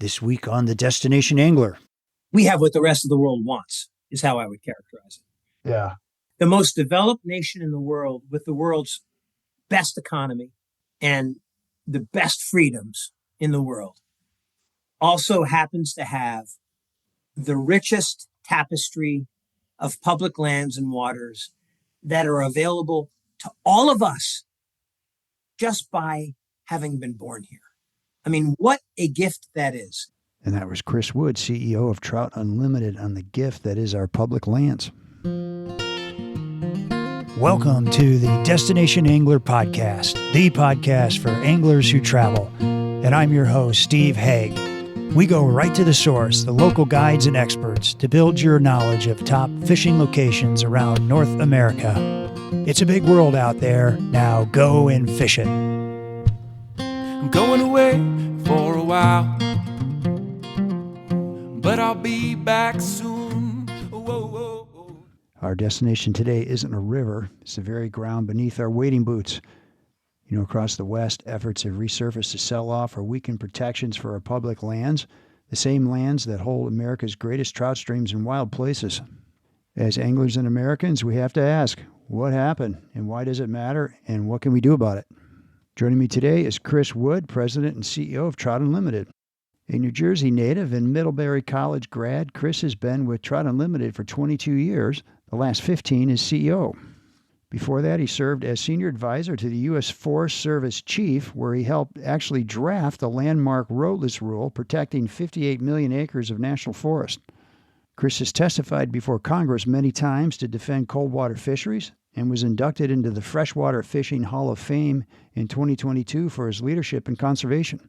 This week on The Destination Angler. We have what the rest of the world wants, is how I would characterize it. Yeah. The most developed nation in the world with the world's best economy and the best freedoms in the world also happens to have the richest tapestry of public lands and waters that are available to all of us just by having been born here. I mean, what a gift that is. And that was Chris Wood, CEO of Trout Unlimited, on the gift that is our public lands. Welcome to the Destination Angler Podcast, the podcast for anglers who travel. And I'm your host, Steve Haigh. We go right to the source, the local guides and experts, to build your knowledge of top fishing locations around North America. It's a big world out there. Now go and fish it. I'm going away for a while, but I'll be back soon. Whoa, whoa, whoa. Our destination today isn't a river. It's the very ground beneath our wading boots. You know, across the West, efforts have resurfaced to sell off or weaken protections for our public lands, the same lands that hold America's greatest trout streams and wild places. As anglers and Americans, we have to ask, what happened and why does it matter and what can we do about it? Joining me today is Chris Wood, President and CEO of Trout Unlimited. A New Jersey native and Middlebury College grad, Chris has been with Trout Unlimited for 22 years, the last 15 as CEO. Before that, he served as senior advisor to the U.S. Forest Service chief, where he helped actually draft the landmark roadless rule protecting 58 million acres of national forest. Chris has testified before Congress many times to defend cold water fisheries and was inducted into the Freshwater Fishing Hall of Fame in 2022 for his leadership in conservation.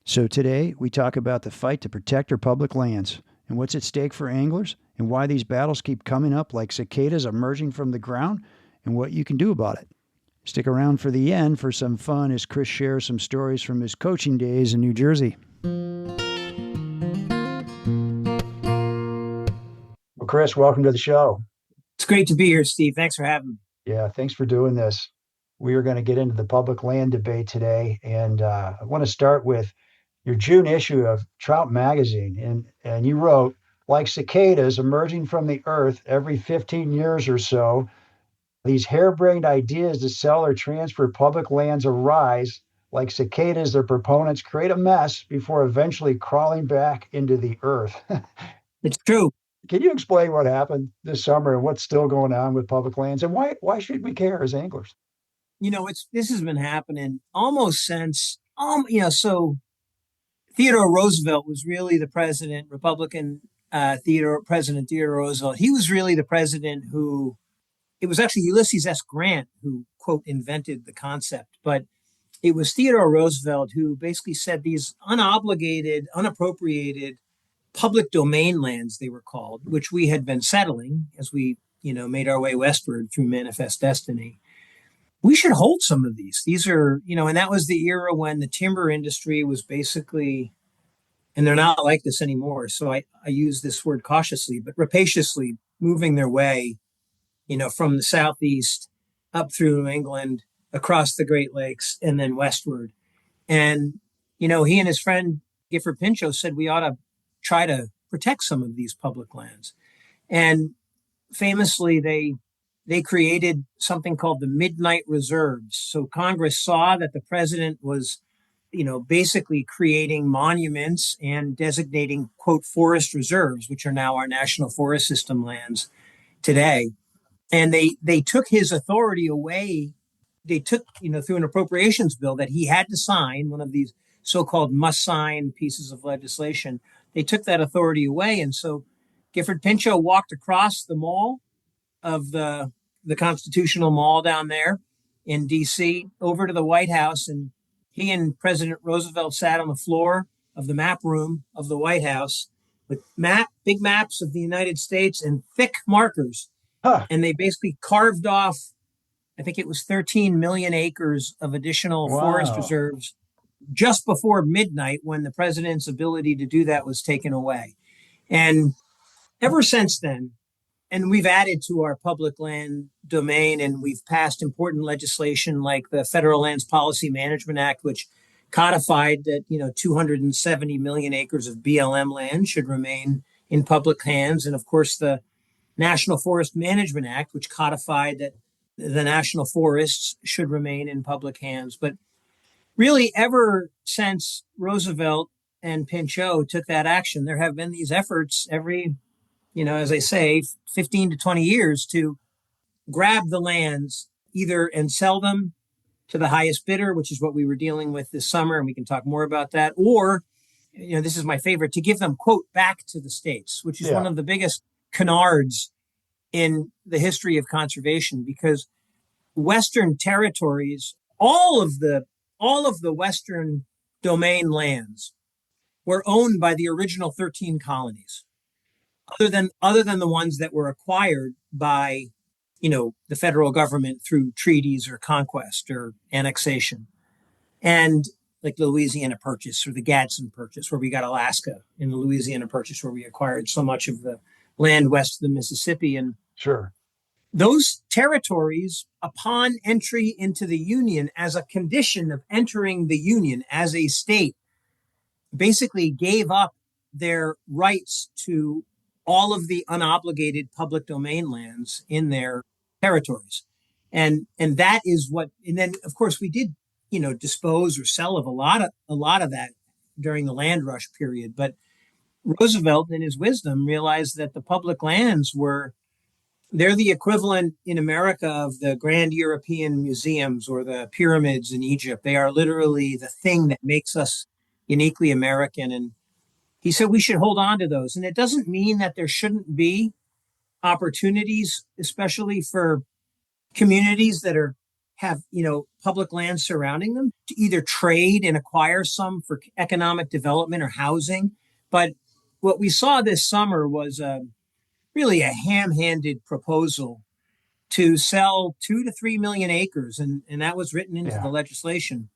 So today, we talk about the fight to protect our public lands and what's at stake for anglers and why these battles keep coming up like cicadas emerging from the ground and what you can do about it. Stick around for the end for some fun as Chris shares some stories from his coaching days in New Jersey. Well, Chris, welcome to the show. It's great to be here, Steve. Thanks for having me. Yeah, thanks for doing this. We are going to get into the public land debate today, and I want to start with your June issue of Trout Magazine. And you wrote, like cicadas emerging from the earth every 15 years or so, these harebrained ideas to sell or transfer public lands arise. Like cicadas, their proponents create a mess before eventually crawling back into the earth. It's true. Can you explain what happened this summer and what's still going on with public lands and why should we care as anglers? You know, this has been happening almost since, so Theodore Roosevelt was really the president, Republican President Theodore Roosevelt. He was really the president who, it was actually Ulysses S. Grant who, quote, invented the concept. But it was Theodore Roosevelt who basically said these unobligated, unappropriated public domain lands, they were called, which we had been settling as we, made our way westward through Manifest Destiny. We should hold some of these. These are, and that was the era when the timber industry was basically, and they're not like this anymore. So I use this word cautiously, but rapaciously moving their way, from the Southeast up through New England, across the Great Lakes, and then westward. And, he and his friend Gifford Pinchot said we ought to try to protect some of these public lands. And famously, they created something called the Midnight Reserves. So Congress saw that the president was, basically creating monuments and designating, quote, forest reserves, which are now our national forest system lands today. And they took his authority away. They took, through an appropriations bill that he had to sign, one of these so-called must-sign pieces of legislation. They took that authority away. And so Gifford Pinchot walked across the mall of the Constitutional Mall down there in D.C. over to the White House. And he and President Roosevelt sat on the floor of the map room of the White House with big maps of the United States and thick markers. Huh. And they basically carved off, I think it was 13 million acres of additional forest reserves just before midnight when the president's ability to do that was taken away. And ever since then, and we've added to our public land domain and we've passed important legislation like the Federal Lands Policy Management Act, which codified that, 270 million acres of BLM land should remain in public hands. And of course, the National Forest Management Act, which codified that the national forests should remain in public hands. But really, ever since Roosevelt and Pinchot took that action, there have been these efforts every, as I say, 15 to 20 years to grab the lands either and sell them to the highest bidder, which is what we were dealing with this summer, and we can talk more about that. Or, this is my favorite, to give them, quote, back to the states, which is one of the biggest canards in the history of conservation, because Western territories, all of the Western domain lands were owned by the original 13 colonies, other than the ones that were acquired by, the federal government through treaties or conquest or annexation. And like the Louisiana Purchase or the Gadsden Purchase, where we got Alaska, in the Louisiana Purchase, where we acquired so much of the land west of the Mississippi. And Sure. those territories, upon entry into the Union, as a condition of entering the Union as a state, basically gave up their rights to all of the unobligated public domain lands in their territories. And that is what, and then of course we did, dispose or sell of a lot of that during the land rush period. But Roosevelt, in his wisdom, realized that the public lands they're the equivalent in America of the grand European museums or the pyramids in Egypt. They are literally the thing that makes us uniquely American. And he said we should hold on to those. And it doesn't mean that there shouldn't be opportunities, especially for communities that have public land surrounding them, to either trade and acquire some for economic development or housing. But what we saw this summer was really a ham-handed proposal to sell 2 to 3 million acres, and that was written into the legislation.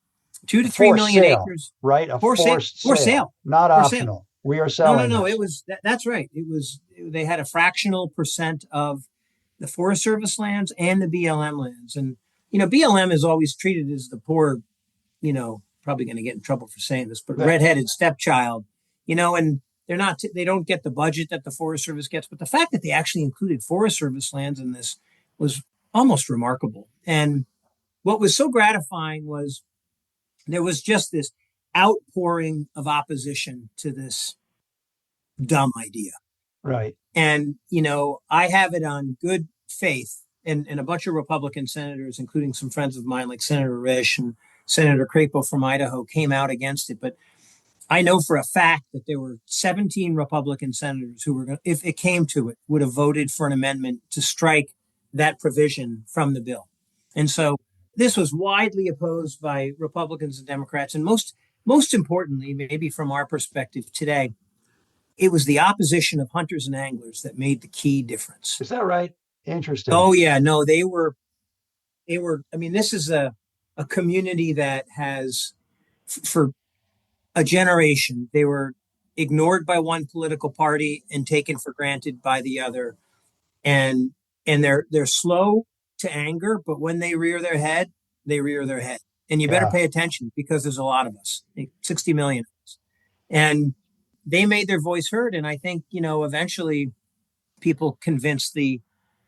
2 to 3 million acres, right? A forced sale, not optional. We are selling. No. It was that's right. It was, they had a fractional percent of the Forest Service lands and the BLM lands, and BLM is always treated as the poor, probably going to get in trouble for saying this, but redheaded stepchild, and they're not. They don't get the budget that the Forest Service gets, but the fact that they actually included Forest Service lands in this was almost remarkable. And what was so gratifying was there was just this outpouring of opposition to this dumb idea. Right. And, I have it on good faith, and a bunch of Republican senators, including some friends of mine like Senator Risch and Senator Crapo from Idaho, came out against it. But I know for a fact that there were 17 Republican senators who were, if it came to it, would have voted for an amendment to strike that provision from the bill. And so this was widely opposed by Republicans and Democrats. And most importantly, maybe from our perspective today, it was the opposition of hunters and anglers that made the key difference. Is that right? Interesting. Oh, yeah. No, they were, I mean, this is a community that has, for a generation, they were ignored by one political party and taken for granted by the other. And they're slow to anger, but when they rear their head, they rear their head. And you better pay attention, because there's a lot of us, 60 million of us. And they made their voice heard. And I think, eventually people convinced the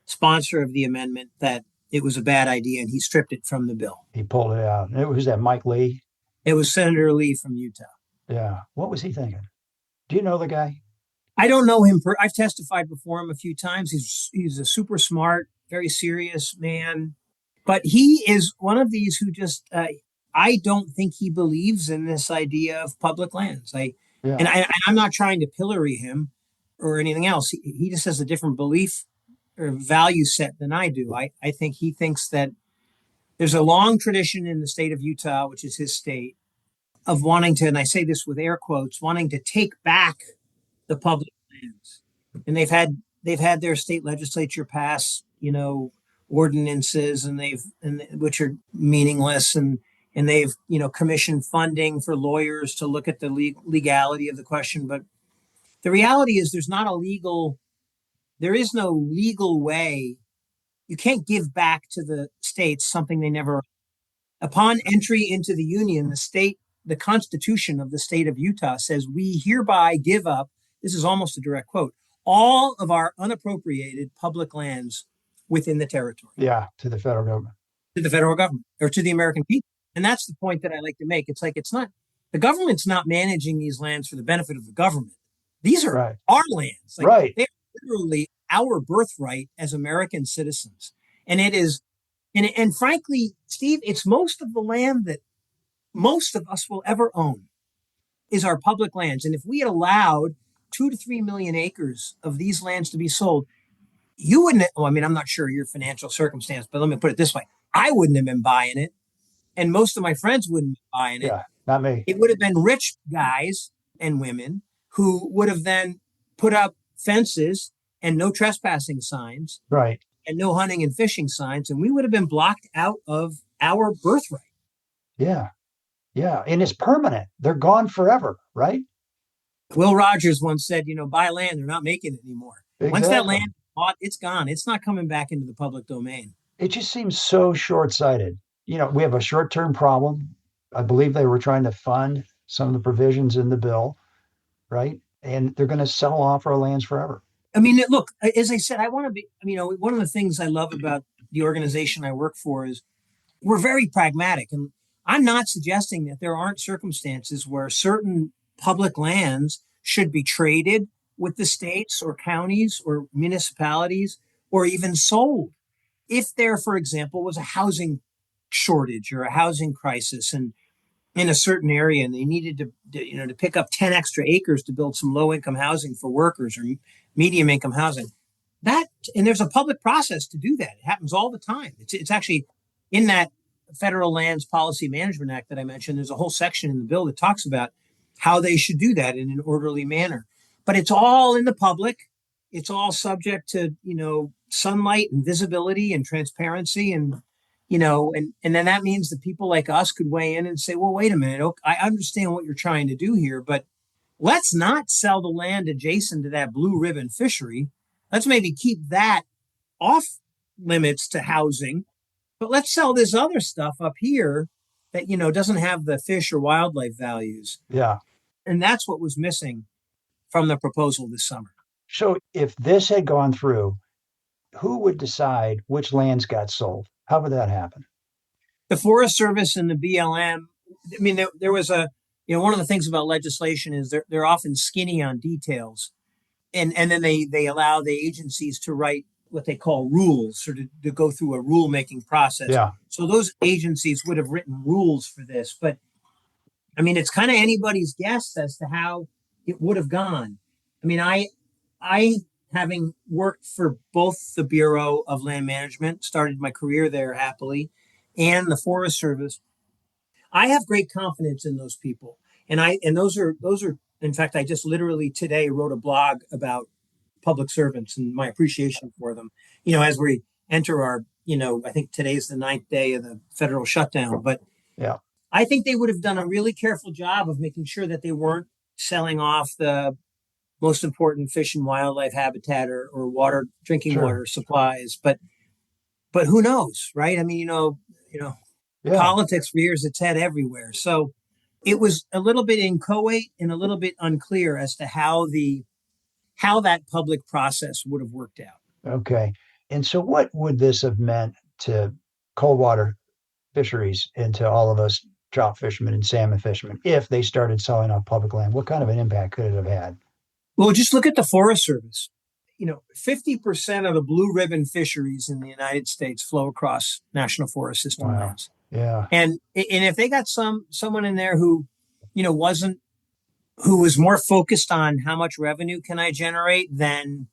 sponsor of the amendment that it was a bad idea, and he stripped it from the bill. He pulled it out. Who's that, Mike Lee? It was Senator Lee from Utah. Yeah. What was he thinking? Do you know the guy? I don't know him. I've testified before him a few times. He's a super smart, very serious man. But he is one of these who just, I don't think he believes in this idea of public lands. And I'm not trying to pillory him or anything else. He just has a different belief or value set than I do. I think he thinks that there's a long tradition in the state of Utah, which is his state, of wanting to, and I say this with air quotes, wanting to take back the public lands. And they've had their state legislature pass, ordinances, and which are meaningless, and they've, commissioned funding for lawyers to look at the legality of the question. But the reality is there is no legal way. You can't give back to the states something they never. Upon entry into the union, the state the Constitution of the state of Utah says, we hereby give up, this is almost a direct quote, all of our unappropriated public lands within the territory Yeah, to the federal government. to the federal government or to the American people. And that's the point that I like to make. It's like, it's not, the government's not managing these lands for the benefit of the government. These are Right. our lands. Like, Right. they're literally our birthright as American citizens. And it is, and frankly, Steve, it's most of the land that most of us will ever own is our public lands. And if we had allowed 2 to 3 million acres of these lands to be sold, you wouldn't, well, I mean, I'm not sure your financial circumstance, but let me put it this way. I wouldn't have been buying it. And most of my friends wouldn't be buying it. Yeah, not me. It would have been rich guys and women who would have then put up fences and no trespassing signs Right. and no hunting and fishing signs. And we would have been blocked out of our birthright. Yeah. Yeah. And it's permanent. They're gone forever, right? Will Rogers once said, buy land, they're not making it anymore. Exactly. Once that land is bought, it's gone. It's not coming back into the public domain. It just seems so short-sighted. We have a short-term problem. I believe they were trying to fund some of the provisions in the bill, right? And they're going to sell off our lands forever. I mean, look, as I said, I want to be, one of the things I love about the organization I work for is we're very pragmatic. And I'm not suggesting that there aren't circumstances where certain public lands should be traded with the states or counties or municipalities or even sold. If there, for example, was a housing shortage or a housing crisis and in a certain area and they needed to pick up 10 extra acres to build some low income housing for workers or medium income housing, and there's a public process to do that. It happens all the time. It's actually in that Federal Lands Policy Management Act that I mentioned. There's a whole section in the bill that talks about how they should do that in an orderly manner. But it's all in the public. It's all subject to, sunlight and visibility and transparency. And then that means that people like us could weigh in and say, well, wait a minute. I understand what you're trying to do here, but let's not sell the land adjacent to that blue ribbon fishery. Let's maybe keep that off limits to housing, but let's sell this other stuff up here that, doesn't have the fish or wildlife values. Yeah. And that's what was missing from the proposal this summer. So if this had gone through, who would decide which lands got sold? How would that happen? The Forest Service and the BLM. I mean, there was one of the things about legislation is they're often skinny on details. And then they allow the agencies to write what they call rules or to go through a rule-making process. Yeah. So those agencies would have written rules for this. But, I mean, it's kind of anybody's guess as to how it would have gone. I mean, I having worked for both the Bureau of Land Management, started my career there happily, and the Forest Service, I have great confidence in those people. And those are, in fact, I just literally today wrote a blog about public servants and my appreciation for them, as we enter our, I think today's the 9th day of the federal shutdown, but yeah, I think they would have done a really careful job of making sure that they weren't selling off the most important fish and wildlife habitat or drinking water supplies. But who knows, right? I mean, politics rears its head everywhere. So it was a little bit inchoate and a little bit unclear as to how that public process would have worked out. Okay. And so what would this have meant to cold water fisheries and to all of us trout fishermen and salmon fishermen if they started selling off public land? What kind of an impact could it have had? Well, just look at the Forest Service. 50% of the blue ribbon fisheries in the United States flow across National Forest System lands. Yeah. And if they got someone in there who, who was more focused on how much revenue can I generate than,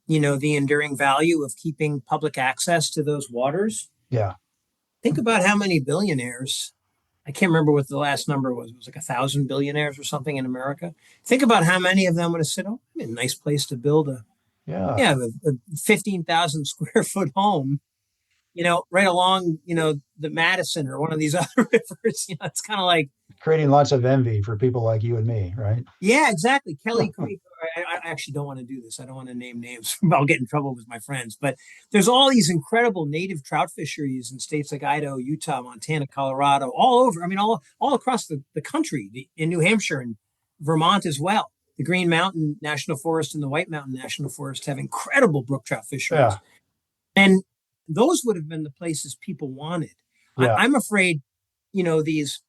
the enduring value of keeping public access to those waters. Yeah. Think about how many billionaires, I can't remember what the last number was. It was like 1,000 billionaires or something in America. Think about how many of them would have said, oh, a nice place to build a 15,000 square foot home, right along, the Madison or one of these other rivers. It's kind of like creating lots of envy for people like you and me, right? Yeah, exactly. Kelly Creek. actually don't want to do this. I don't want to name names. I'll get in trouble with my friends. But there's all these incredible native trout fisheries in states like Idaho, Utah, Montana, Colorado, all over. I mean, all across the country, in New Hampshire and Vermont as well. The Green Mountain National Forest and the White Mountain National Forest have incredible brook trout fisheries. Yeah. And those would have been the places people wanted. Yeah. I'm afraid, these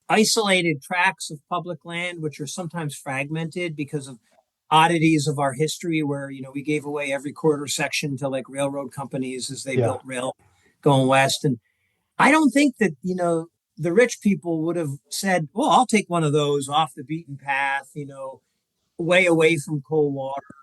isolated tracts of public land, which are sometimes fragmented because of oddities of our history, where we gave away every quarter section to like railroad companies as they Yeah. built rail going west. And I don't think that the rich people would have said, "Well, I'll take one of those off the beaten path," way away from cold water,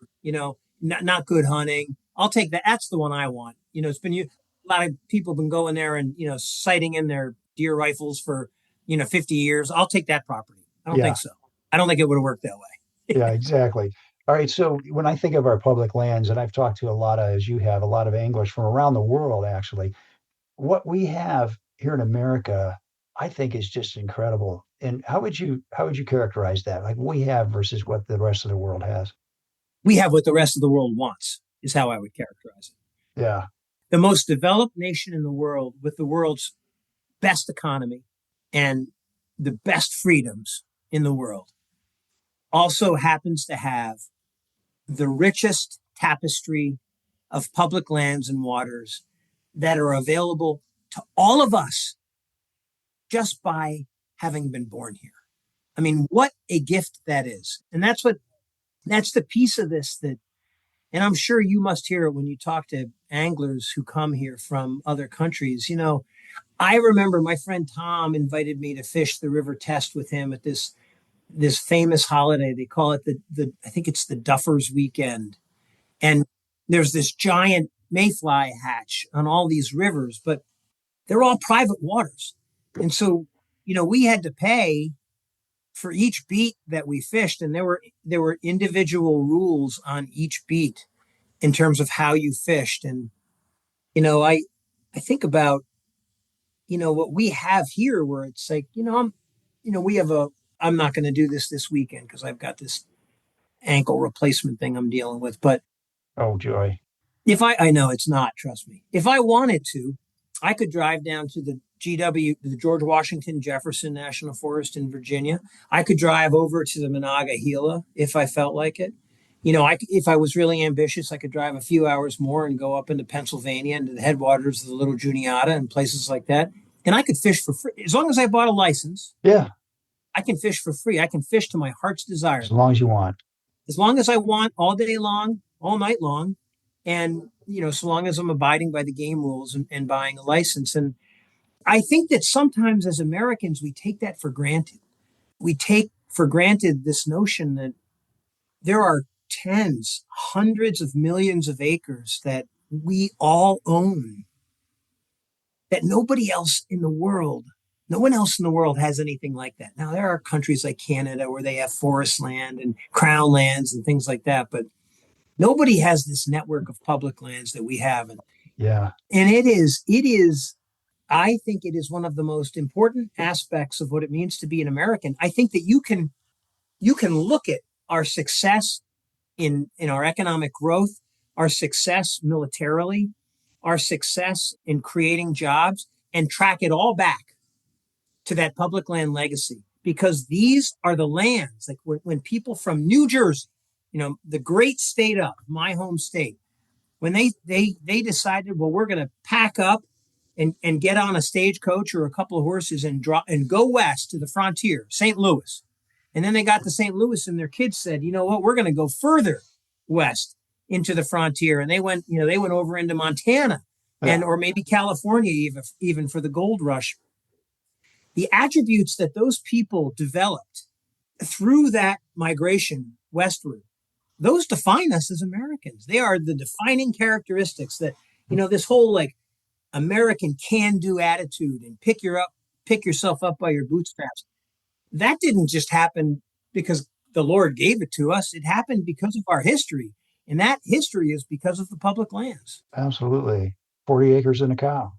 not good hunting. I'll take that. That's the one I want. It's been a lot of people have been going there and sighting in their deer rifles for 50 years. I'll take that property. I don't Yeah. think so. I don't think it would have worked that way. Yeah, exactly. All right. So when I think of our public lands, and I've talked to a lot of, as you have, a lot of anglers from around the world, actually, what we have here in America, I think is just incredible. And how would you characterize that? Like we have versus what the rest of the world has? We have what the rest of the world wants, is how I would characterize it. Yeah. The most developed nation in the world with the world's best economy and the best freedoms in the world also happens to have the richest tapestry of public lands and waters that are available to all of us just by having been born here. I mean, what a gift that is. And that's the piece of this that, and I'm sure you must hear it when you talk to anglers who come here from other countries. I remember my friend Tom invited me to fish the River Test with him at this famous holiday. They call it the I think it's the Duffers Weekend. And there's this giant mayfly hatch on all these rivers, but they're all private waters. And so, we had to pay for each beat that we fished, and there were individual rules on each beat in terms of how you fished. And I think about what we have here, where it's like we have I'm not going to do this weekend because I've got this ankle replacement thing I'm dealing with. But Oh, joy. if I know it's not, trust me. If I wanted to, I could drive down to the the George Washington Jefferson National Forest in Virginia. I could drive over to the Monongahela if I felt like it. If I was really ambitious, I could drive a few hours more and go up into Pennsylvania and to the headwaters of the Little Juniata and places like that. And I could fish for free. As long as I bought a license, Yeah. I can fish for free. I can fish to my heart's desire. As long as you want. As long as I want, all day long, all night long. And, so long as I'm abiding by the game rules and buying a license. And I think that sometimes as Americans, we take that for granted. We take for granted this notion that there are tens, hundreds of millions of acres that we all own, that nobody else in the world, no one else in the world has anything like that. Now, there are countries like Canada where they have forest land and crown lands and things like that, but nobody has this network of public lands that we have. Yeah. And it is, I think it is one of the most important aspects of what it means to be an American. I think that you can look at our success in our economic growth, our success militarily, our success in creating jobs, and track it all back to that public land legacy, because these are the lands like when people from New Jersey, the great state of my home state, when they decided, well, we're going to pack up and get on a stagecoach or a couple of horses and go west to the frontier, St. Louis. And then they got to St. Louis and their kids said, you know what, we're going to go further west into the frontier. And they went over into Montana or maybe California even for the gold rush. The attributes that those people developed through that migration westward, those define us as Americans. They are the defining characteristics that, this whole like American can-do attitude and pick yourself up by your bootstraps. That didn't just happen because the Lord gave it to us. It happened because of our history. And that history is because of the public lands. Absolutely. 40 acres and a cow.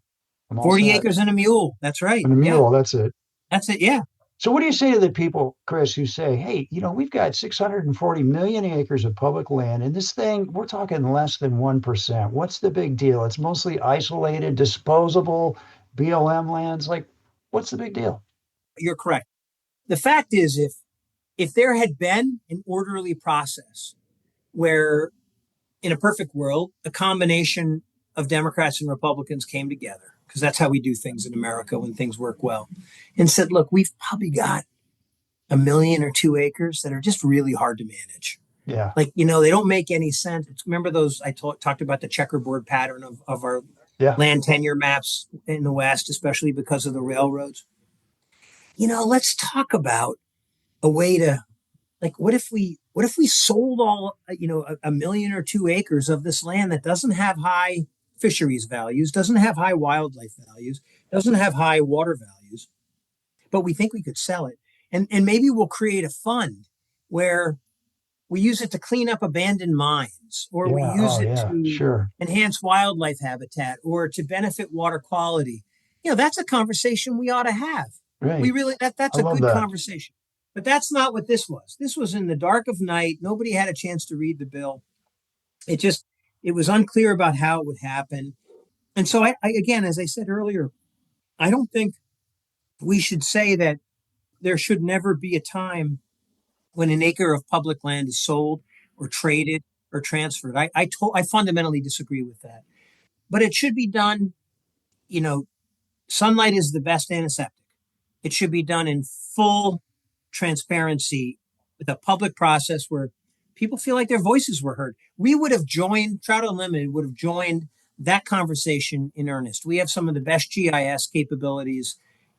I'm all 40 set. acres and a mule. That's right. And a mule, Yeah. that's it. That's it. Yeah. So what do you say to the people, Chris, who say, hey, we've got 640 million acres of public land, and this thing, we're talking less than 1%. What's the big deal? It's mostly isolated, disposable BLM lands. Like, what's the big deal? You're correct. The fact is, if there had been an orderly process where, in a perfect world, a combination of Democrats and Republicans came together, because that's how we do things in America when things work well, and said, look, we've probably got a million or 2 acres that are just really hard to manage. Yeah. Like, they don't make any sense. Remember those, talked about the checkerboard pattern of our Yeah. land tenure maps in the West, especially because of the railroads. Let's talk about a way to, like, what if we sold all, a million or 2 acres of this land that doesn't have high fisheries values, doesn't have high wildlife values, doesn't have high water values, but we think we could sell it. And maybe we'll create a fund where we use it to clean up abandoned mines, or we Yeah. use Oh, it yeah. to Sure. enhance wildlife habitat, or to benefit water quality. That's a conversation we ought to have. We Right. really, that's I a love good that. conversation. But that's not what this was. This was in the dark of night. Nobody had a chance to read the bill. It was unclear about how it would happen. And so again, as I said earlier, I don't think we should say that there should never be a time when an acre of public land is sold or traded or transferred. I fundamentally disagree with that. But it should be done, you know, sunlight is the best antiseptic. It should be done in full transparency with a public process where people feel like their voices were heard. Trout Unlimited would have joined that conversation in earnest. We have some of the best GIS capabilities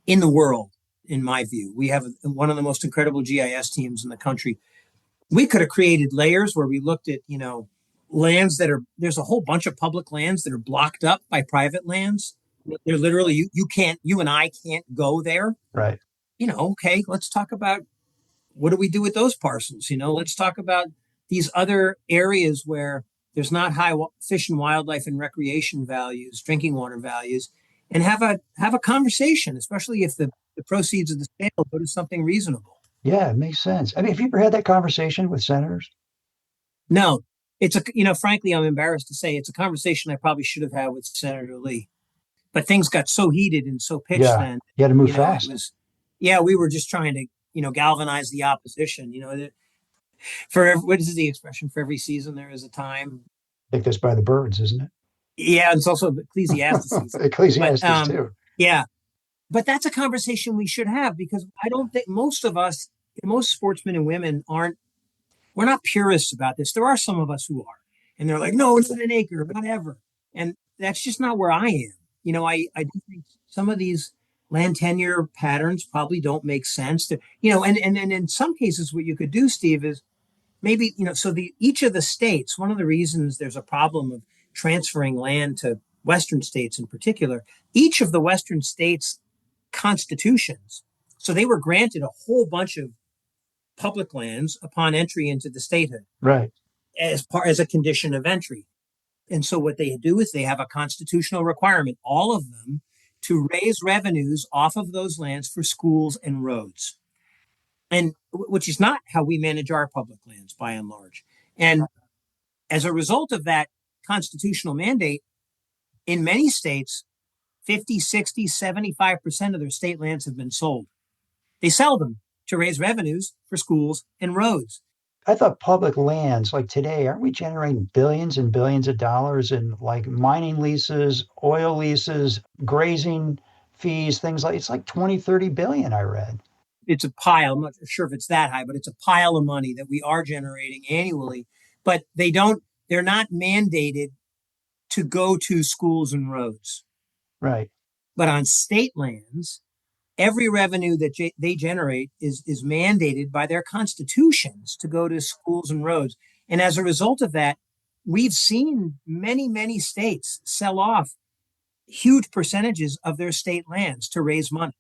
in the world, in my view. We have one of the most incredible GIS teams in the country. We could have created layers where we looked at, lands there's a whole bunch of public lands that are blocked up by private lands. They're literally, you and I can't go there. Right. Okay, let's talk about what do we do with those parcels? Let's talk about these other areas where there's not high fish and wildlife and recreation values, drinking water values, and have a conversation, especially if the proceeds of the sale go to something reasonable. Yeah, it makes sense. I mean, have you ever had that conversation with senators? No, frankly, I'm embarrassed to say it's a conversation I probably should have had with Senator Lee, but things got so heated and so pitched Yeah. then. You had to move It fast. was, yeah, we were just trying to, galvanize the opposition. What is the expression? For every season, there is a time. I think that's by the birds, isn't it? Yeah, it's also Ecclesiastes. But Ecclesiastes too. yeah, but that's a conversation we should have, because I don't think most sportsmen and women we're not purists about this. There are some of us who are, and they're like, no, it's an acre, whatever. And that's just not where I am. I do think some of these land tenure patterns probably don't make sense to, and in some cases, what you could do, Steve, is maybe, each of the states, one of the reasons there's a problem of transferring land to Western states in particular, each of the Western states' constitutions. So they were granted a whole bunch of public lands upon entry into the statehood Right. as a condition of entry. And so what they do is they have a constitutional requirement, all of them, to raise revenues off of those lands for schools and roads. And which is not how we manage our public lands by and large. And as a result of that constitutional mandate, in many states, 50, 60, 75% of their state lands have been sold. They sell them to raise revenues for schools and roads. I thought public lands, like today, aren't we generating billions and billions of dollars in like mining leases, oil leases, grazing fees, things like it's like 20, 30 billion, I read. It's a pile. I'm not sure if it's that high, but it's a pile of money that we are generating annually. But they're not mandated to go to schools and roads. Right. But on state lands, every revenue that they generate is mandated by their constitutions to go to schools and roads. And as a result of that, we've seen many, many states sell off huge percentages of their state lands to raise money.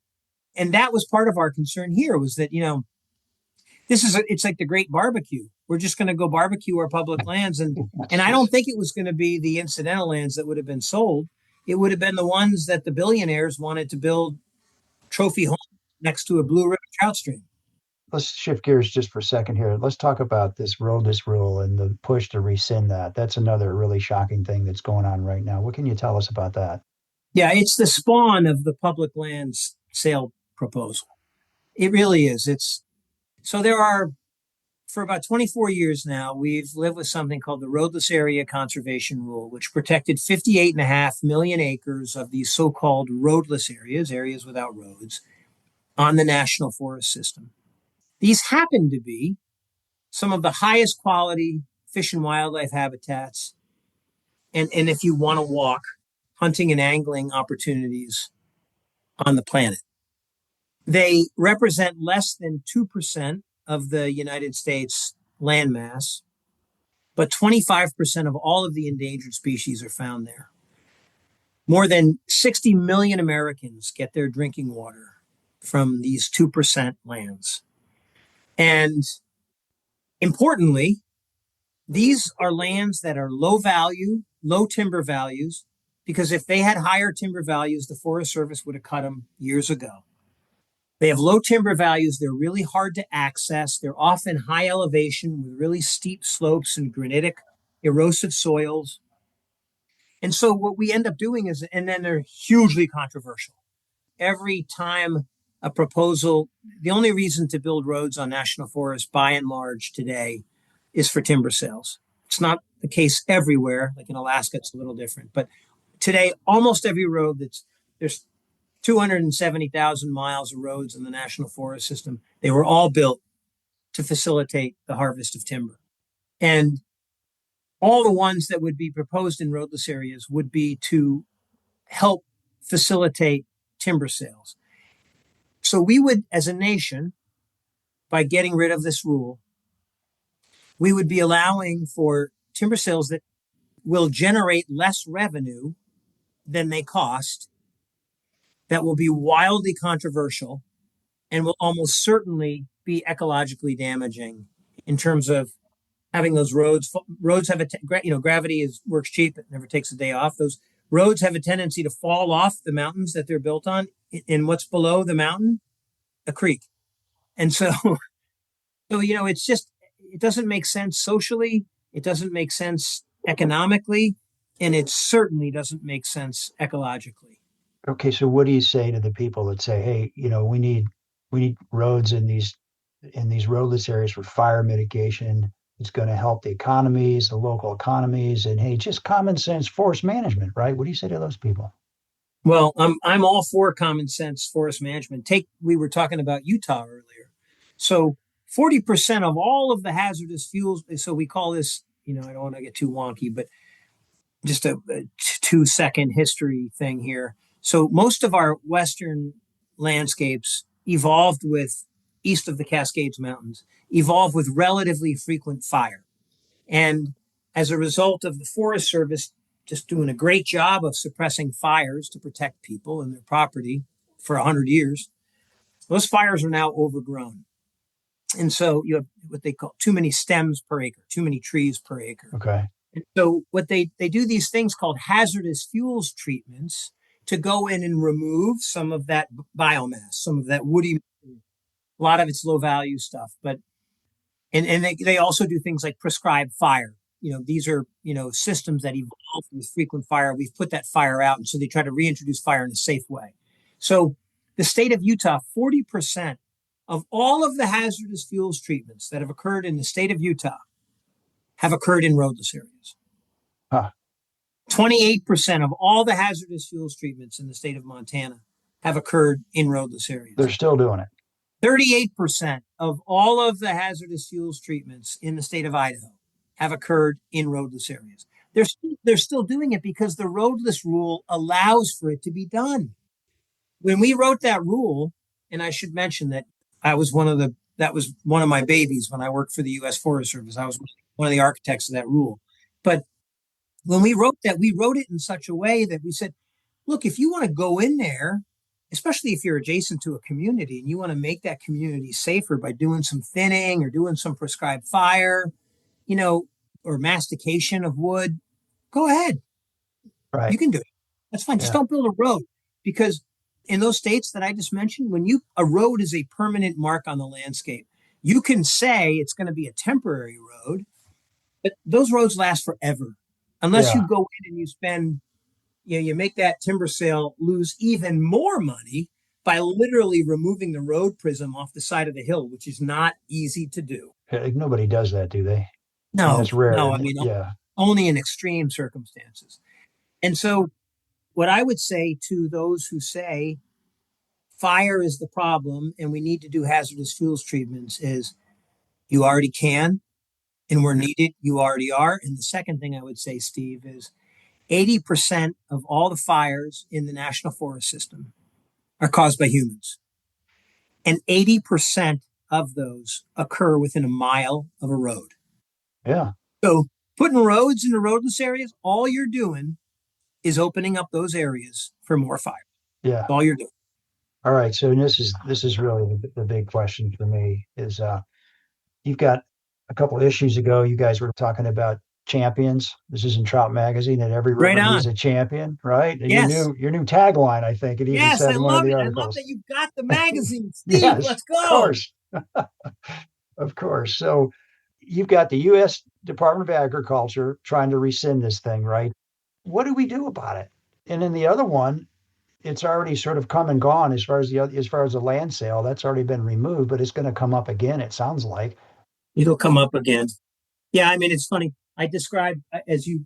And that was part of our concern here, was that, it's like the great barbecue. We're just going to go barbecue our public lands. And I don't think it was going to be the incidental lands that would have been sold. It would have been the ones that the billionaires wanted to build trophy homes next to a Blue River trout stream. Let's shift gears just for a second here. Let's talk about this roadless rule and the push to rescind that. That's another really shocking thing that's going on right now. What can you tell us about that? Yeah, it's the spawn of the public lands sale proposal. It really is. It's so there are for about 24 years now, we've lived with something called the Roadless Area Conservation Rule, which protected 58.5 million acres of these so-called roadless areas, areas without roads, on the National Forest System. These happen to be some of the highest quality fish and wildlife habitats. And if you want to walk, hunting and angling opportunities on the planet. They represent less than 2% of the United States landmass, but 25% of all of the endangered species are found there. More than 60 million Americans get their drinking water from these 2% lands. And importantly, these are lands that are low value, low timber values, because if they had higher timber values, the Forest Service would have cut them years ago. They have low timber values. They're really hard to access. They're often high elevation with really steep slopes and granitic, erosive soils. And so what we end up doing is, and then they're hugely controversial. Every time a proposal, the only reason to build roads on national forests by and large today is for timber sales. It's not the case everywhere. Like in Alaska, it's a little different. But today, almost every road there's 270,000 miles of roads in the National Forest System. They were all built to facilitate the harvest of timber. And all the ones that would be proposed in roadless areas would be to help facilitate timber sales. So we would, as a nation, by getting rid of this rule, we would be allowing for timber sales that will generate less revenue than they cost, that will be wildly controversial, and will almost certainly be ecologically damaging in terms of having those roads. Roads have gravity works cheap; it never takes a day off. Those roads have a tendency to fall off the mountains that they're built on. And what's below the mountain? A creek. And so, it's just it doesn't make sense socially. It doesn't make sense economically, and it certainly doesn't make sense ecologically. Okay, so what do you say to the people that say, "Hey, we need roads in these roadless areas for fire mitigation. It's going to help the economies, the local economies, and hey, just common sense forest management, right?" What do you say to those people? Well, I'm all for common sense forest management. We were talking about Utah earlier. So 40% of all of the hazardous fuels, so we call this, I don't want to get too wonky, but just a 2-second history thing here. So most of our Western landscapes evolved east of the Cascades Mountains, evolved with relatively frequent fire. And as a result of the Forest Service just doing a great job of suppressing fires to protect people and their property for 100 years, those fires are now overgrown. And so you have what they call too many stems per acre, too many trees per acre. Okay. And so what they do these things called hazardous fuels treatments to go in and remove some of that biomass, some of that woody, a lot of it's low value stuff. But and they also do things like prescribed fire. These are, systems that evolve with frequent fire. We've put that fire out. And so they try to reintroduce fire in a safe way. So the state of Utah, 40% of all of the hazardous fuels treatments that have occurred in the state of Utah have occurred in roadless areas. Huh. 28% of all the hazardous fuels treatments in the state of Montana have occurred in roadless areas. They're still doing it. 38% of all of the hazardous fuels treatments in the state of Idaho have occurred in roadless areas. They're still doing it because the roadless rule allows for it to be done. When we wrote that rule, and I should mention that that was one of my babies when I worked for the U.S. Forest Service. I was one of the architects of that rule. But when we wrote that, we wrote it in such a way that we said, look, if you want to go in there, especially if you're adjacent to a community and you want to make that community safer by doing some thinning or doing some prescribed fire, or mastication of wood, go ahead. Right. You can do it. That's fine. Just don't build a road, because In those states that I just mentioned, when a road is a permanent mark on the landscape, you can say it's going to be a temporary road, but those roads last forever. Unless Yeah. you go in and you spend, you make that timber sale lose even more money by literally removing the road prism off the side of the hill, which is not easy to do. Nobody does that, do they? I mean, No, that's rare, no, I isn't it? mean, Yeah. only in extreme circumstances. And so, what I would say to those who say fire is the problem and we need to do hazardous fuels treatments is you already can, and where needed, you already are. And the second thing I would say, Steve, is 80% of all the fires in the National Forest System are caused by humans. And 80% of those occur within a mile of a road. Yeah. So putting roads into roadless areas, all you're doing is opening up those areas for more fire. Yeah. That's all you're doing. All right. So this is really the big question for me is you've got a couple of issues ago, you guys were talking about champions. This is in Trout Magazine, that every Right river needs on. a champion, right? And Yes. your new tagline, I think it even Yes, said I in one of love the it. I love articles. that you've got the magazine. Steve, Yes, let's of go. course. Of course. So you've got the US Department of Agriculture trying to rescind this thing, right? What do we do about it? And then the other one, it's already sort of come and gone as far as the land sale. That's already been removed, but it's going to come up again, it sounds like. It'll come up again. Yeah, I mean, it's funny. I described,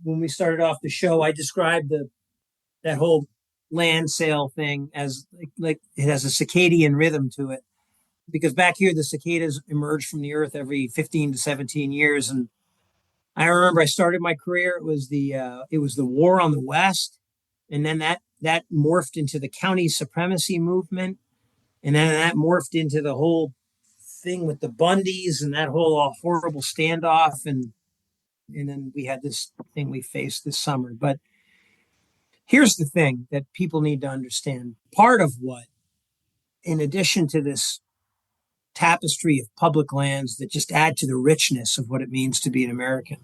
when we started off the show, I described that whole land sale thing as like it has a circadian rhythm to it. Because back here, the cicadas emerge from the earth every 15 to 17 years. And I remember I started my career. It was the war on the West. And then that morphed into the county supremacy movement. And then that morphed into the whole thing with the Bundys and that whole horrible standoff. And then we had this thing we faced this summer. But here's the thing that people need to understand. Part of what, in addition to this tapestry of public lands that just add to the richness of what it means to be an American,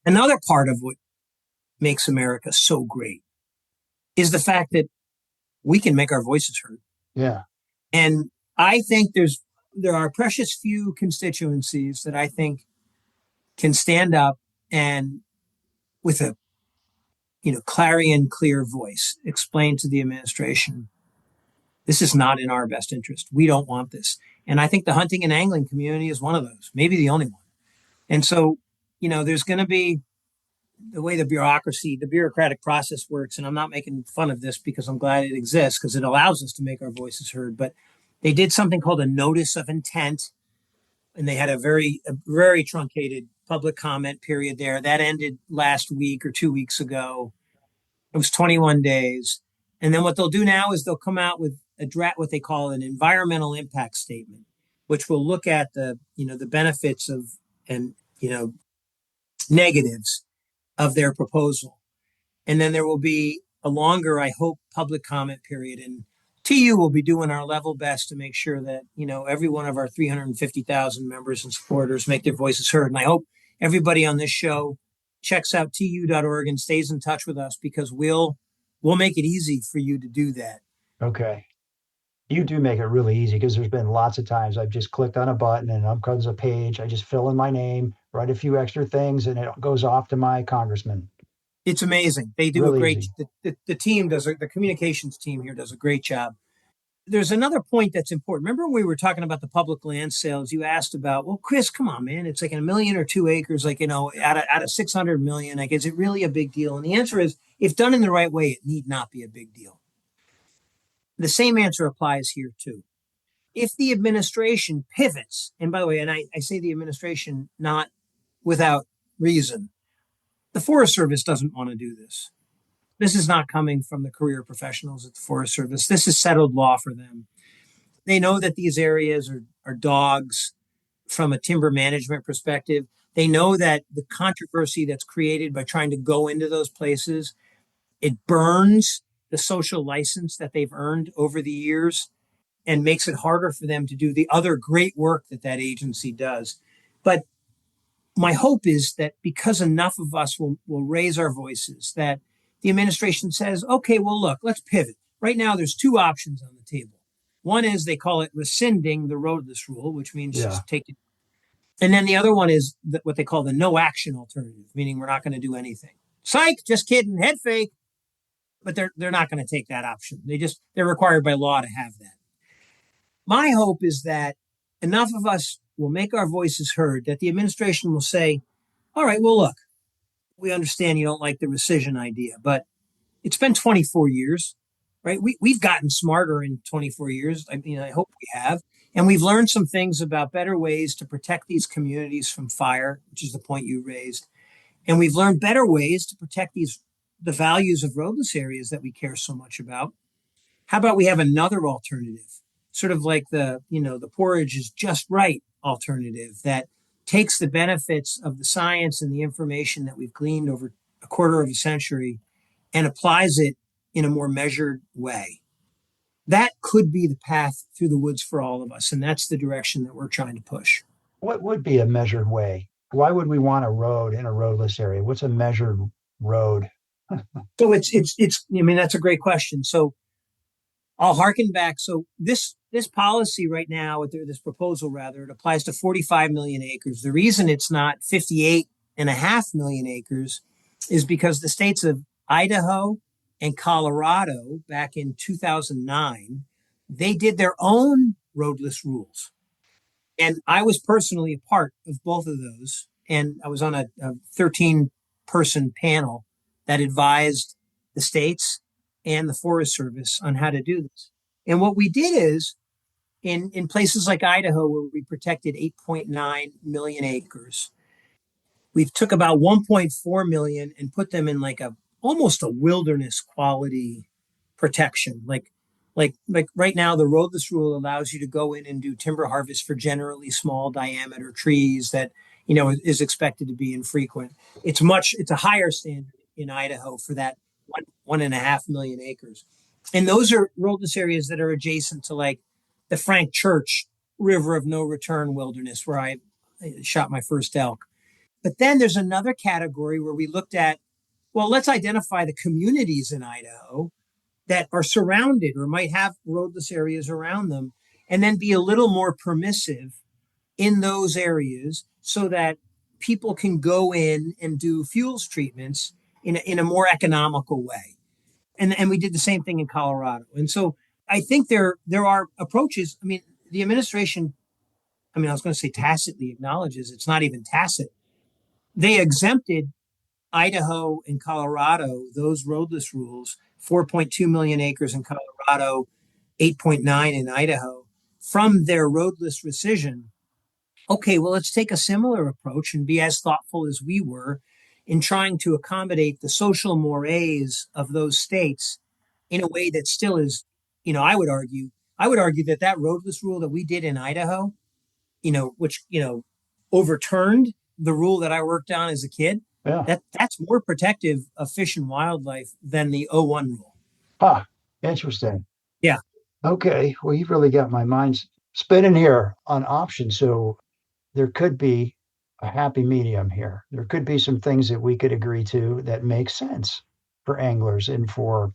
another part of what makes America so great is the fact that we can make our voices heard. Yeah. And I think there are precious few constituencies that I think can stand up and with a clarion clear voice explain to the administration, this is not in our best interest. We don't want this. And I think the hunting and angling community is one of those, maybe the only one. And so, there's going to be the way the bureaucratic process works. And I'm not making fun of this because I'm glad it exists because it allows us to make our voices heard. But they did something called a notice of intent, and they had a very truncated public comment period there that ended last week or 2 weeks ago. It was 21 days. And then what they'll do now is they'll come out with what they call an environmental impact statement, which will look at the benefits of and, negatives of their proposal. And then there will be a longer, I hope, public comment period. And TU will be doing our level best to make sure that, every one of our 350,000 members and supporters make their voices heard. And I hope everybody on this show checks out tu.org and stays in touch with us because we'll make it easy for you to do that. Okay. You do make it really easy because there's been lots of times I've just clicked on a button and up comes a page. I just fill in my name, write a few extra things, and it goes off to my congressman. It's amazing. They do a Really great, easy. the team the communications team here does a great job. There's another point that's important. Remember when we were talking about the public land sales, you asked about, well, Chris, come on, man. It's like a million or 2 acres, like, out of 600 million, like, is it really a big deal? And the answer is, if done in the right way, it need not be a big deal. The same answer applies here too. If the administration pivots, and by the way, and I say the administration not without reason, the Forest Service doesn't want to do this. This is not coming from the career professionals at the Forest Service. This is settled law for them. They know that these areas are dogs from a timber management perspective. They know that the controversy that's created by trying to go into those places, it burns the social license that they've earned over the years and makes it harder for them to do the other great work that agency does. But my hope is that because enough of us will raise our voices, that the administration says, okay, well, look, let's pivot. right now there's two options on the table. One is they call it rescinding the roadless rule, which means Yeah. just take it. And then the other one is what they call the no action alternative, meaning we're not going to do anything. Psych, just kidding, head fake. But they're not going to take that option. They're required by law to have that. My hope is that enough of us will make our voices heard, that the administration will say, all right, well, look, we understand you don't like the rescission idea, but it's been 24 years, right? We've gotten smarter in 24 years. I hope we have. And we've learned some things about better ways to protect these communities from fire, which is the point you raised. And we've learned better ways to protect the values of roadless areas that we care so much about. How about we have another alternative, sort of like the porridge is just right alternative that takes the benefits of the science and the information that we've gleaned over a quarter of a century and applies it in a more measured way. That could be the path through the woods for all of us. And that's the direction that we're trying to push. What would be a measured way? Why would we want a road in a roadless area? What's a measured road? So that's a great question. So I'll harken back. So this policy right now, this proposal rather, it applies to 45 million acres. The reason it's not 58.5 million acres is because the states of Idaho and Colorado back in 2009, they did their own roadless rules. And I was personally a part of both of those. And I was on a 13-person panel that advised the states and the Forest Service on how to do this. And what we did is, in places like Idaho, where we protected 8.9 million acres, we took about 1.4 million and put them in like almost a wilderness quality protection. Like right now, the roadless rule allows you to go in and do timber harvest for generally small diameter trees that, is expected to be infrequent. It's a higher standard in Idaho for that 1.5 million acres. And those are roadless areas that are adjacent to like the Frank Church River of No Return wilderness, where I shot my first elk. But then there's another category where we looked at, well, let's identify the communities in Idaho that are surrounded or might have roadless areas around them, and then be a little more permissive in those areas so that people can go in and do fuels treatments in a more economical way. And we did the same thing in Colorado. And so I think there are approaches. I mean, the administration, I was going to say tacitly acknowledges, it's not even tacit. They exempted Idaho and Colorado, those roadless rules, 4.2 million acres in Colorado, 8.9 in Idaho, from their roadless rescission. Okay, well, let's take a similar approach and be as thoughtful as we were in trying to accommodate the social mores of those states in a way that still is, I would argue that roadless rule that we did in Idaho, which, overturned the rule that I worked on as a kid, Yeah. that's more protective of fish and wildlife than the 01 rule. Interesting. Yeah. Okay. Well, you've really got my mind spinning here on options. So there could be a happy medium here. There could be some things that we could agree to that make sense for anglers and for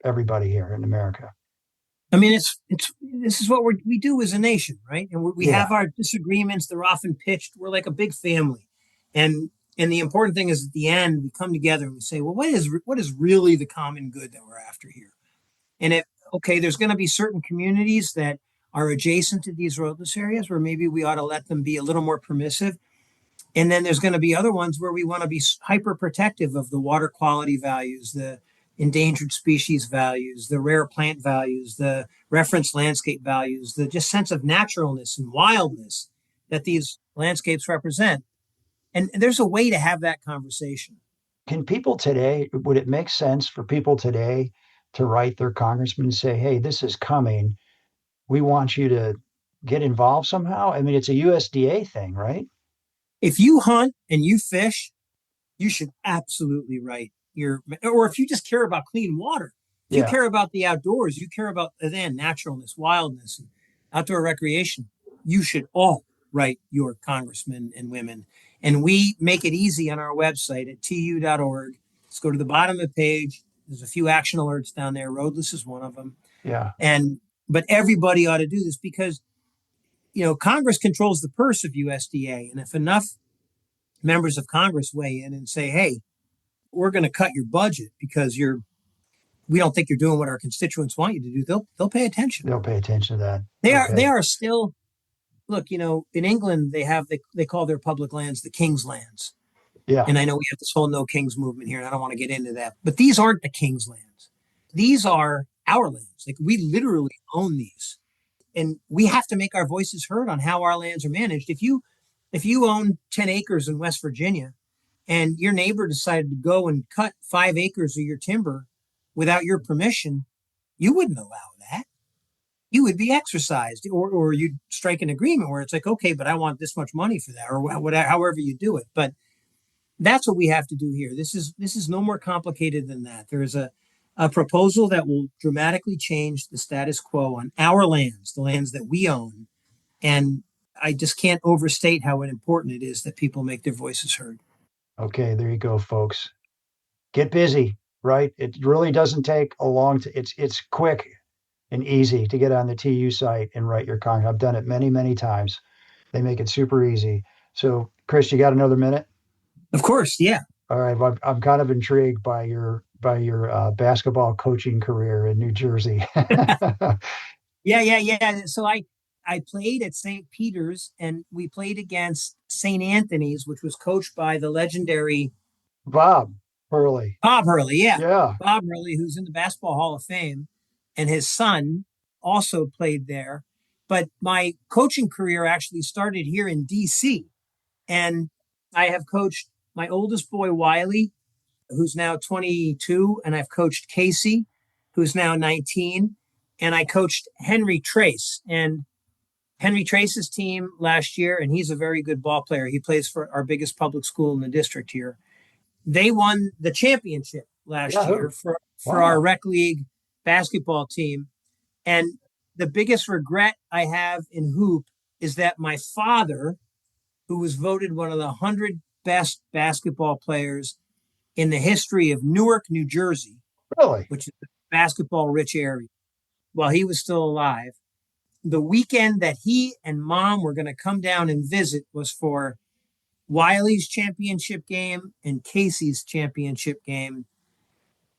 everybody here in America. This is what we do as a nation, right? And we have our disagreements. They're often pitched. We're like a big family, and the important thing is at the end we come together and we say, well, what is really the common good that we're after here? And there's going to be certain communities that are adjacent to these roadless areas where maybe we ought to let them be a little more permissive. And then there's going to be other ones where we want to be hyper protective of the water quality values, the endangered species values, the rare plant values, the reference landscape values, the just sense of naturalness and wildness that these landscapes represent. And there's a way to have that conversation. Would it make sense for people today to write their congressman and say, hey, this is coming. We want you to get involved somehow? It's a USDA thing, right? If you hunt and you fish, you should absolutely write or if you just care about clean water, if you care about the outdoors, you care about, then, naturalness, wildness, and outdoor recreation, you should all write your congressmen and women. And we make it easy on our website at tu.org. Let's go to the bottom of the page. There's a few action alerts down there. Roadless is one of them. Yeah. But everybody ought to do this because, Congress controls the purse of USDA. And if enough members of Congress weigh in and say, hey, we're going to cut your budget because we don't think you're doing what our constituents want you to do, they'll pay attention. They'll pay attention to that. They are still, look, in England, they call their public lands the King's lands. Yeah. And I know we have this whole no kings movement here, and I don't want to get into that. But these aren't the King's lands. These are our lands. Like, we literally own these. And we have to make our voices heard on how our lands are managed. If you own 10 acres in West Virginia and your neighbor decided to go and cut 5 acres of your timber without your permission, you wouldn't allow that. You would be exercised, or you'd strike an agreement where it's like, okay, but I want this much money for that, or whatever, however you do it. But that's what we have to do here. This is no more complicated than that. There is a proposal that will dramatically change the status quo on our lands, the lands that we own. And I just can't overstate how important it is that people make their voices heard. Okay, there you go, folks. Get busy, right? It really doesn't take a long time. It's quick and easy to get on the TU site and write your comment. I've done it many, many times. They make it super easy. So, Chris, you got another minute? Of course, yeah. All right. Well, I'm kind of intrigued by your basketball coaching career in New Jersey. Yeah. So I played at St. Peter's, and we played against St. Anthony's, which was coached by the legendary Bob Hurley. Bob Hurley, yeah. Yeah. Bob Hurley, who's in the Basketball Hall of Fame, and his son also played there. But my coaching career actually started here in D.C., and I have coached my oldest boy, Wiley, who's now 22, and I've coached Casey, who's now 19, and I coached Henry Trace. And Henry Trace's team last year, and he's a very good ball player. He plays for our biggest public school in the district here. They won the championship last year for our rec league basketball team. And the biggest regret I have in hoop is that my father, who was voted one of the 100 best basketball players in the history of Newark, New Jersey, really, which is a basketball-rich area, while he was still alive, the weekend that he and Mom were going to come down and visit was for Wiley's championship game and Casey's championship game,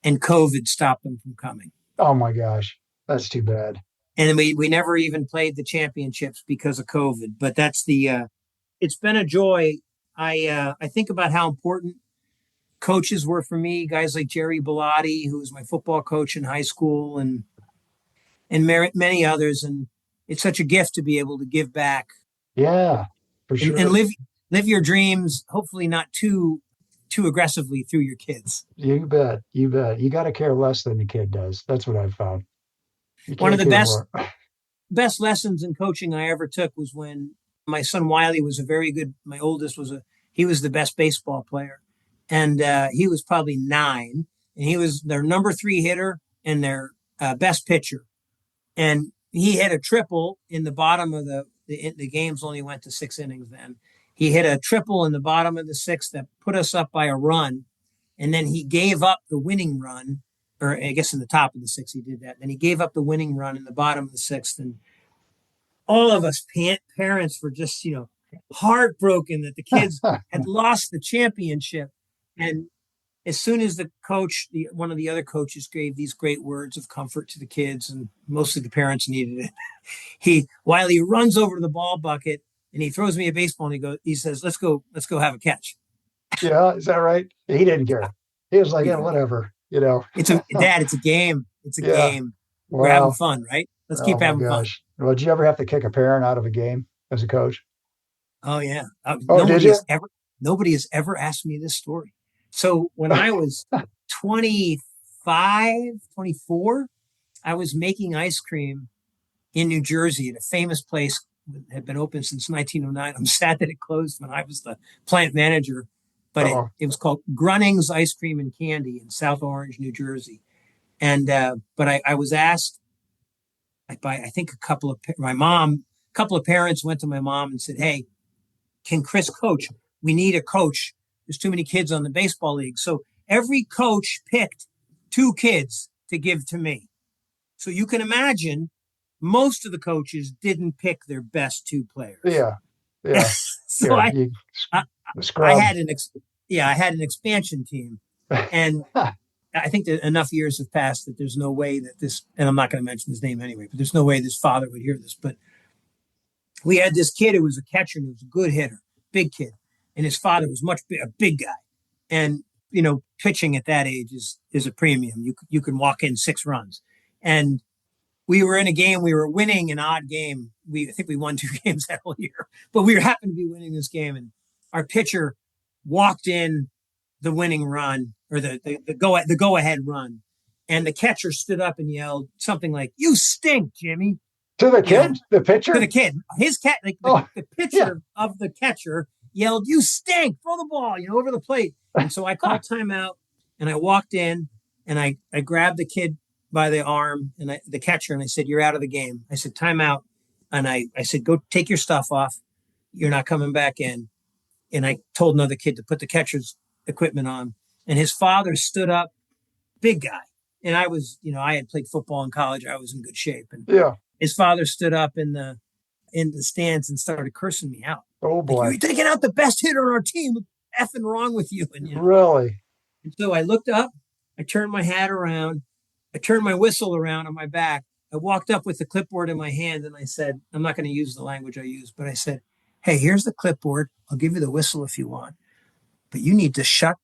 and COVID stopped them from coming. Oh my gosh, that's too bad. And we never even played the championships because of COVID. But that's it's been a joy. I think about how important coaches were for me, guys like Jerry Bellotti, who was my football coach in high school, and many others. And it's such a gift to be able to give back. Yeah, for sure. And live your dreams, hopefully not too aggressively through your kids. You bet. You got to care less than the kid does. That's what I've found. One of the best lessons in coaching I ever took was when my son Wiley was my oldest he was the best baseball player. And he was probably 9, and he was their number 3 hitter and their best pitcher. And he hit a triple in the bottom of the games only went to 6 innings then. He hit a triple in the bottom of the 6th that put us up by a run. And then he gave up the winning run, or I guess in the top of the 6th he did that. Then he gave up the winning run in the bottom of the 6th. And all of us parents were just, heartbroken that the kids had lost the championship. And as soon as the coach, one of the other coaches, gave these great words of comfort to the kids, and mostly the parents needed it, Wiley runs over to the ball bucket and he throws me a baseball, and he says, let's go have a catch. Yeah, is that right? He didn't care. He was like, yeah, whatever, It's a game. It's a game. Wow. We're having fun, right? Let's keep having fun. Well, did you ever have to kick a parent out of a game as a coach? Oh yeah. Nobody has ever asked me this story. So when I was 24, I was making ice cream in New Jersey at a famous place that had been open since 1909. I'm sad that it closed when I was the plant manager, but it was called Grunning's Ice Cream and Candy in South Orange, New Jersey. And but I was asked by, I think, a couple of parents went to my mom and said, hey, can Chris coach? We need a coach. There's too many kids on the baseball league. So every coach picked 2 kids to give to me. So you can imagine most of the coaches didn't pick their best 2 players. Yeah. Yeah. So Yeah. I, I Scrub. had I had an expansion team, and I think that enough years have passed that there's no way that this, and I'm not going to mention his name anyway, but there's no way this father would hear this. But we had this kid who was a catcher and he was a good hitter, big kid, and his father was a big guy, and pitching at that age is a premium. You can walk in 6 runs, and we were in a game. We were winning an odd game. I think we won 2 games that whole year, but we happened to be winning this game. And our pitcher walked in the winning run, or the go ahead run, and the catcher stood up and yelled something like, "You stink, Jimmy." To the kid, the pitcher, to the kid. His cat, the pitcher of the catcher yelled, "You stink! Throw the ball, over the plate." And so I called timeout, and I walked in, and I grabbed the kid by the arm and the catcher, and I said, "You're out of the game." I said, "Timeout." And I said, "Go take your stuff off. You're not coming back in." And I told another kid to put the catcher's equipment on. And his father stood up, big guy. And I was, I had played football in college. I was in good shape. And his father stood up in the stands and started cursing me out. Oh boy. Like, "You're taking out the best hitter on our team. What's effing wrong with you?" And really. And so I looked up, I turned my hat around, I turned my whistle around on my back. I walked up with the clipboard in my hand and I said, I'm not going to use the language I use, but I said, "Hey, here's the clipboard. I'll give you the whistle if you want, but you need to shut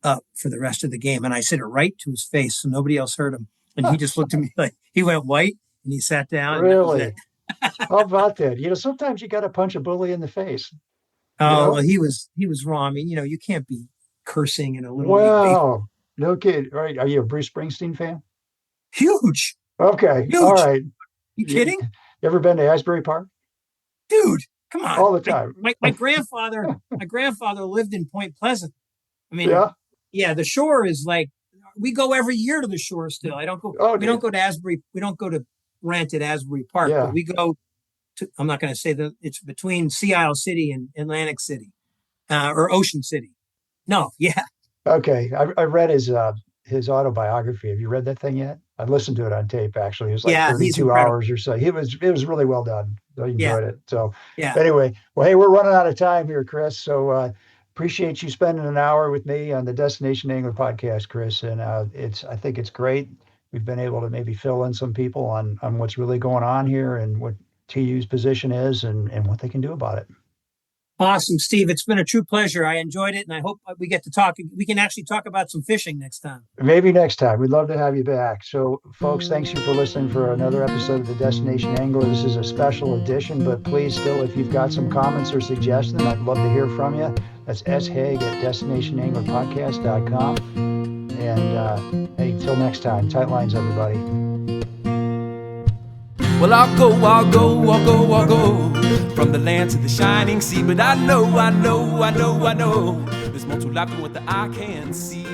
up for the rest of the game." And I said it right to his face so nobody else heard him. And he just looked at me like he went white and he sat down. Really? How about that? Sometimes you got to punch a bully in the face. Well, he was wrong. I mean, you can't be cursing in a little Wow. No kid. Right. Are you a Bruce Springsteen fan? Huge. Okay. Huge. All right. You kidding? You ever been to Asbury Park? Dude, come on. All the time. My grandfather lived in Point Pleasant. I mean, yeah, the shore is like, we go every year to the shore still. I don't go. We don't go to Asbury. We don't go to rent at Asbury Park, but we go to, I'm not going to say that it's between Sea Isle City and Atlantic City, or Ocean City. No. Yeah. Okay. I read his autobiography. Have you read that thing yet? I listened to it on tape, actually. It was like 32 hours or so. It was really well done. I enjoyed it. So anyway, well, hey, we're running out of time here, Chris. So appreciate you spending an hour with me on the Destination Angler podcast, Chris. And I think it's great. We've been able to maybe fill in some people on what's really going on here and what TU's position is and what they can do about it. Awesome, Steve. It's been a true pleasure. I enjoyed it, and I hope we get to talk. We can actually talk about some fishing next time. Maybe next time. We'd love to have you back. So, folks, thanks you for listening for another episode of the Destination Angler. This is a special edition, but please still, if you've got some comments or suggestions, I'd love to hear from you. That's shaig@destinationanglerpodcast.com. And hey, till next time, tight lines, everybody. Well, I'll go from the land to the shining sea. But I know there's more to life than what the eye can see.